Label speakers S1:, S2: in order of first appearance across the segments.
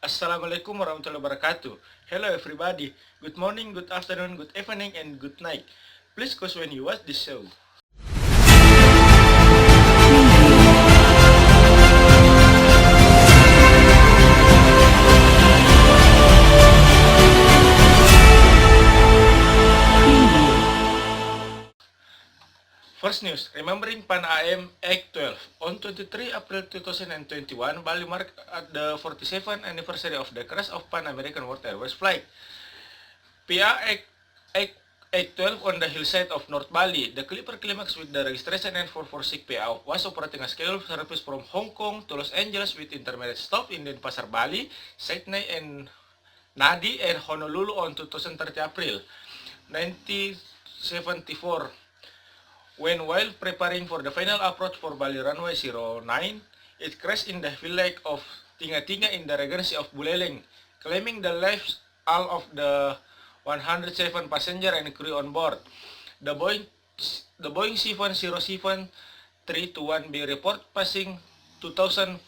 S1: Assalamualaikum warahmatullahi wabarakatuh. Hello everybody. Good morning, good afternoon, good evening, and good night. Please close when you watch this show. First news, remembering Pan AM Act 12. On 23 April 2021, Bali marked at the 47th anniversary of the crash of Pan American World Airways flight. PA Act 812 on the hillside of North Bali. The Clipper climax with the registration N446 PA was operating a scheduled service from Hong Kong to Los Angeles with intermediate stop in Denpasar, Bali, Sydney, and Nadi, and Honolulu on 2030 April 1974. While preparing for the final approach for Bali runway 09, it crashed in the village of Tinga-Tinga in the regency of Buleleng, claiming the lives all of the 107 passenger and crew on board. The Boeing 707-321B report passing 2,050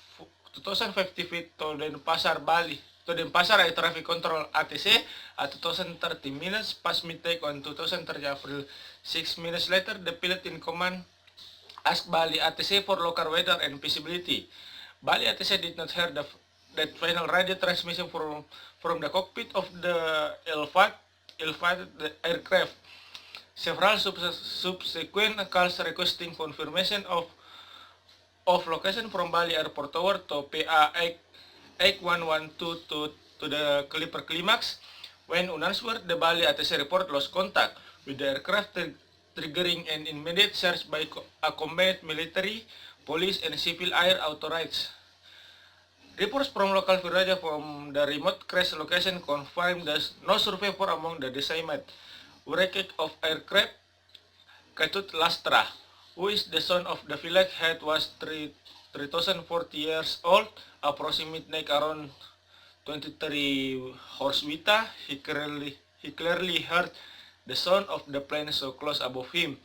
S1: feet to Denpasar, Bali, to Denpasar Air Traffic Control ATC at 2030 minutes past midnight on 2030 April. 6 minutes later, the pilot in command asked Bali ATC for local weather and visibility. Bali ATC did not hear that final radio transmission from the cockpit of the ill-fated aircraft. Several subsequent calls requesting confirmation of location from Bali Airport Tower to PA 8112 to the Clipper Climax. When unanswered, the Bali ATC report lost contact with the aircraft, triggering an immediate search by a combined military, police, and civil air authorities. Reports from local villagers from the remote crash location confirmed that no survivor among the decimated wreckage of aircraft. Ketut Lastra, who is the son of the village head, was 3,040 years old. Approximately midnight around 23 Horsewita, he clearly heard the sound of the plane so close above him.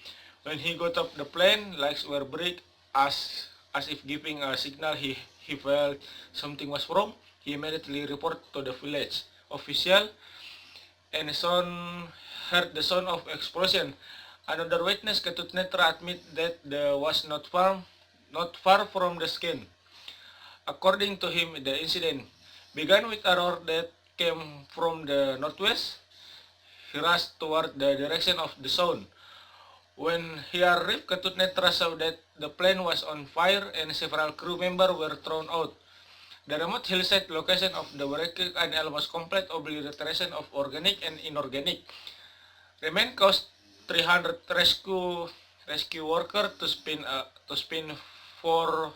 S1: When he got off the plane, lights were bright as if giving a signal he felt something was wrong. He immediately reported to the village official and soon heard the sound of explosion. Another witness, Ketut Netra, admit that the was not far from the scene. According to him, the incident began with a roar that came from the northwest. He rushed toward the direction of the sound. When he arrived, Ketut Netra saw that the plane was on fire and several crew members were thrown out. The remote hillside location of the wreckage and almost complete obliteration of organic and inorganic remain caused 300 rescue workers to spend for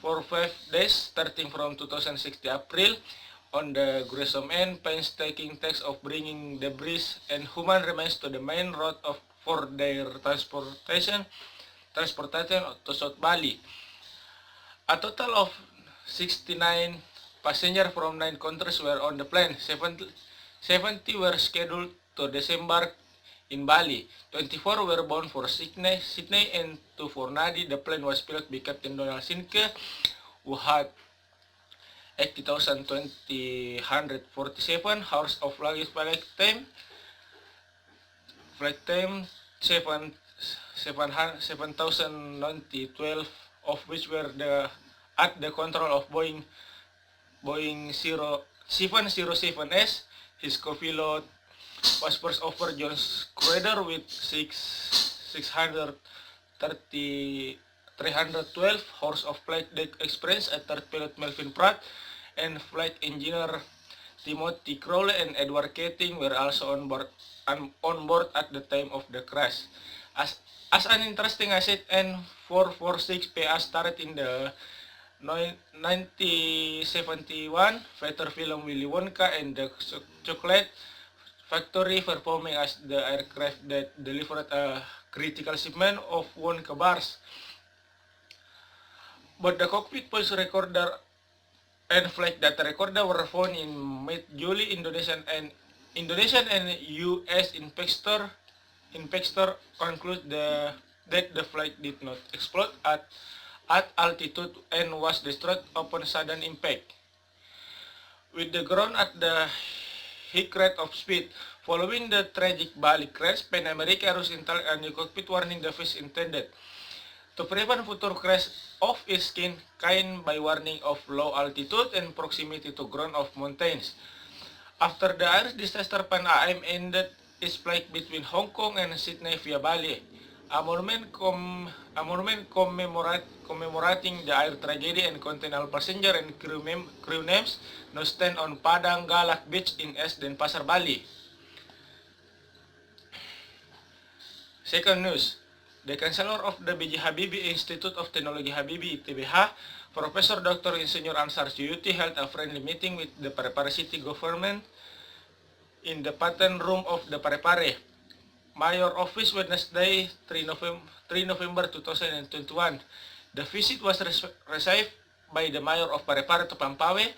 S1: 5 days, starting from 2016 April, on the gruesome and painstaking task of bringing debris and human remains to the main road for their transportation to South Bali. A total of 69 passengers from 9 countries were on the plane. 70 were scheduled to disembark in Bali. 24 were bound for Sydney, and 2 for Nadi. The plane was piloted by Captain Donald Sinke, who had 80,147 hours of luggage flight time. Flight time 7,012 of which were at the control of Boeing 707S. His co-pilot was first offered John Schroeder with 312 hours of flight deck experience, at third pilot Melvin Pratt and flight engineer Timothy Crowley and Edward Keating were also on board at the time of the crash. As an interesting asset, N446 PA started in the 1971 feature film Willy Wonka and the Chocolate Factory, performing as the aircraft that delivered a critical shipment of Wonka bars. Both the cockpit voice recorder and flight data recorder were found in mid-July. Indonesian and U.S. inspector conclude that the flight did not explode at altitude and was destroyed upon sudden impact. with the ground at the high rate of speed. Following the tragic Bali crash, Pan America Rosenthal a new cockpit warning device intended to prevent future crash of its kind by warning of low altitude and proximity to ground of mountains. After the Irish disaster, Pan AM ended its flight between Hong Kong and Sydney via Bali. A monument commemorating the air tragedy and contain all passenger and crew names now stand on Padang Galak Beach in Denpasar, Bali. Second news, the Chancellor of the B.J. Habibie Institute of Technology Habibie ITBH, Professor Dr. Insinyur Ansar Suyuti held a friendly meeting with the Parepare City government in the patent room of the Parepare Mayor Office Wednesday 3 November 2021. The visit was received by the Mayor of Parepare to Pampawe,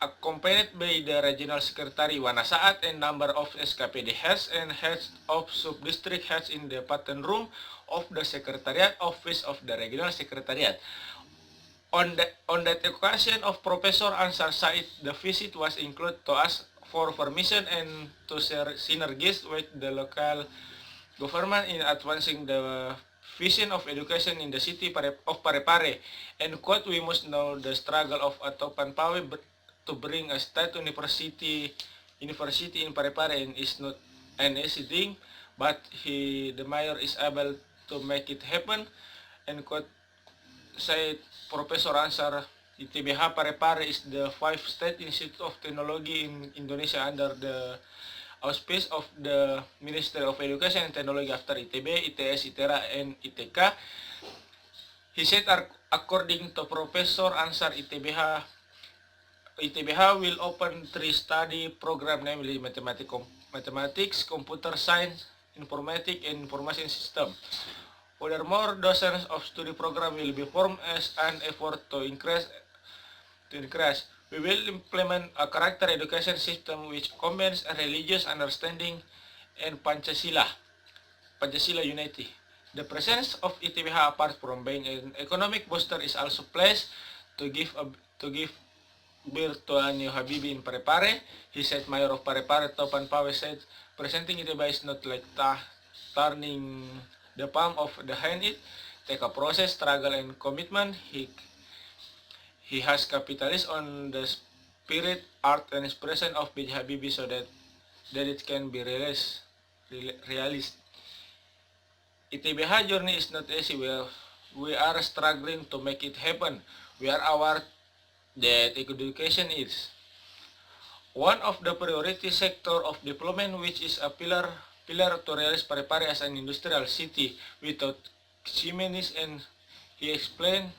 S1: accompanied by the Regional Secretary Wana Saat and number of SKPD heads and heads of sub-district heads in the patent room of the Secretariat Office of the Regional Secretariat. On that occasion of Professor Ansar Said, the visit was included to ask for permission and to share synergies with the local government in advancing the vision of education in the city of Parepare. And quote, we must know the struggle of Ato Pampawe to bring a state university in Parepare and is not an easy thing, but the mayor is able to make it happen. And quote, said Professor Ansar, ITBH Parepare is the 5th state institute of technology in Indonesia under the auspice of the Ministry of Education and Technology after ITB, ITS, ITERA, and ITK. He said, according to Professor Ansar, ITBH will open 3 study program, namely mathematics, computer science, informatics, and information system. Furthermore, dozens of study program will be formed as an effort to increase. We will implement a character education system which combines a religious understanding and Pancasila unity. The presence of ITBH, apart from being an economic booster, is also placed to give birth to a new Habibie in Parepare. He said, Mayor of Parepare, Topan Pawe said, presenting ITBH is not like turning the palm of the hand. It take a process, struggle, and commitment. He has capitalized on the spirit, art, and expression of B.J. Habibie so that it can be realized. ITBH journey is not easy. We are struggling to make it happen. We are aware that education is one of the priority sector of development, which is a pillar to realize Parepare as an industrial city without Ximenes, and he explained,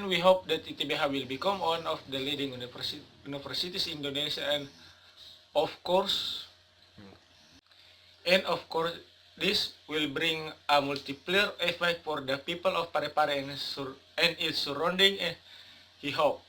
S1: we hope that ITBH will become one of the leading universities in Indonesia, and of course, this will bring a multiplier effect for the people of Parepare and its surrounding, he hoped.